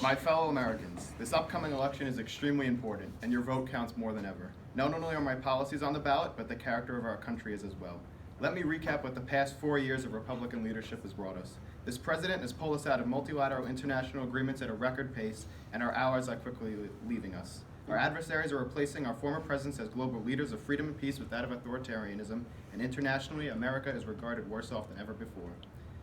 My fellow Americans, this upcoming election is extremely important, and your vote counts more than ever. Not only are my policies on the ballot, but the character of our country is as well. Let me recap what the past 4 years of Republican leadership has brought us. This president has pulled us out of multilateral international agreements at a record pace, and our allies are quickly leaving us. Our adversaries are replacing our former presidents as global leaders of freedom and peace with that of authoritarianism, and internationally, America is regarded worse off than ever before.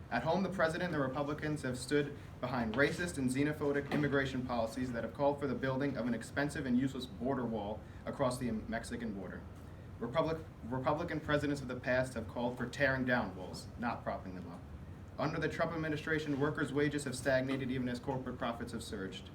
At home, the president and the Republicans have stood behind racist and xenophobic immigration policies that have called for the building of an expensive and useless border wall across the Mexican border. Republican presidents of the past have called for tearing down walls, not propping them up. Under the Trump administration, workers' wages have stagnated even as corporate profits have surged.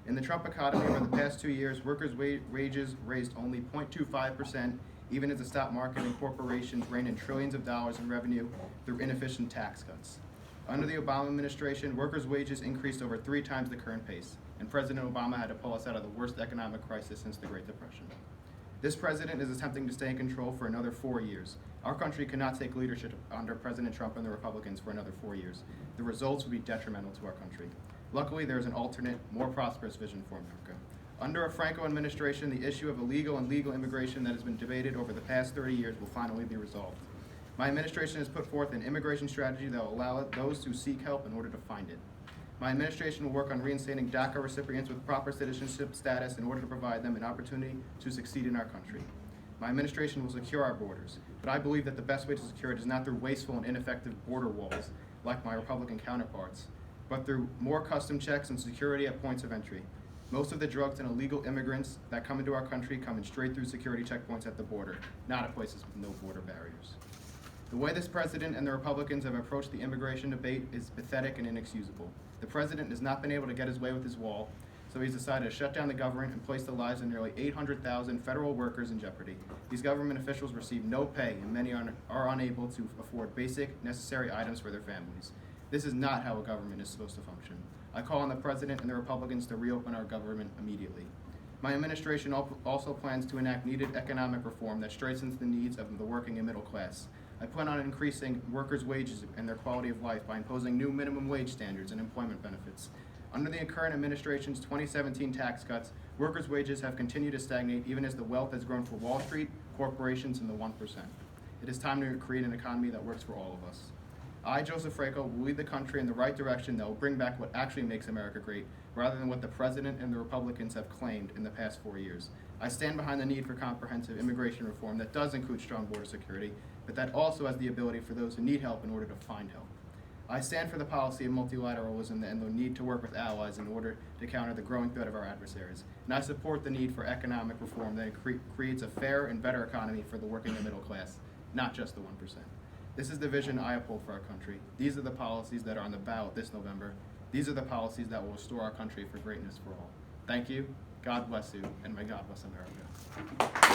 In the Trump economy over the past 2 years, workers' wages raised only 0.25%, even as the stock market and corporations rein in trillions of dollars in revenue through inefficient tax cuts. Under the Obama administration, workers' wages increased over 3 times the current pace, and President Obama had to pull us out of the worst economic crisis since the Great Depression. This president is attempting to stay in control for another 4 years. Our country cannot take leadership under President Trump and the Republicans for another 4 years. The results would be detrimental to our country. Luckily, there is an alternate, more prosperous vision for America. Under a Franco administration, the issue of illegal and legal immigration that has been debated over the past 30 years will finally be resolved. My administration has put forth an immigration strategy that will allow those who seek help in order to find it. My administration will work on reinstating DACA recipients with proper citizenship status in order to provide them an opportunity to succeed in our country. My administration will secure our borders, but I believe that the best way to secure it is not through wasteful and ineffective border walls, like my Republican counterparts, but through more custom checks and security at points of entry. Most of the drugs and illegal immigrants that come into our country come in straight through security checkpoints at the border, not at places with no border barriers. The way this president and the Republicans have approached the immigration debate is pathetic and inexcusable. The president has not been able to get his way with his wall, so he's decided to shut down the government and place the lives of nearly 800,000 federal workers in jeopardy. These government officials receive no pay, and many are unable to afford basic, necessary items for their families. This is not how a government is supposed to function. I call on the president and the Republicans to reopen our government immediately. My administration also plans to enact needed economic reform that strengthens the needs of the working and middle class. I plan on increasing workers' wages and their quality of life by imposing new minimum wage standards and employment benefits. Under the current administration's 2017 tax cuts, workers' wages have continued to stagnate even as the wealth has grown for Wall Street, corporations, and the 1%. It is time to create an economy that works for all of us. I, Joseph Franco, will lead the country in the right direction that will bring back what actually makes America great, rather than what the president and the Republicans have claimed in the past 4 years. I stand behind the need for comprehensive immigration reform that does include strong border security, but that also has the ability for those who need help in order to find help. I stand for the policy of multilateralism and the need to work with allies in order to counter the growing threat of our adversaries. And I support the need for economic reform that creates a fair and better economy for the working and middle class, not just the 1%. This is the vision I uphold for our country. These are the policies that are on the ballot this November. These are the policies that will restore our country for greatness for all. Thank you, God bless you, and may God bless America.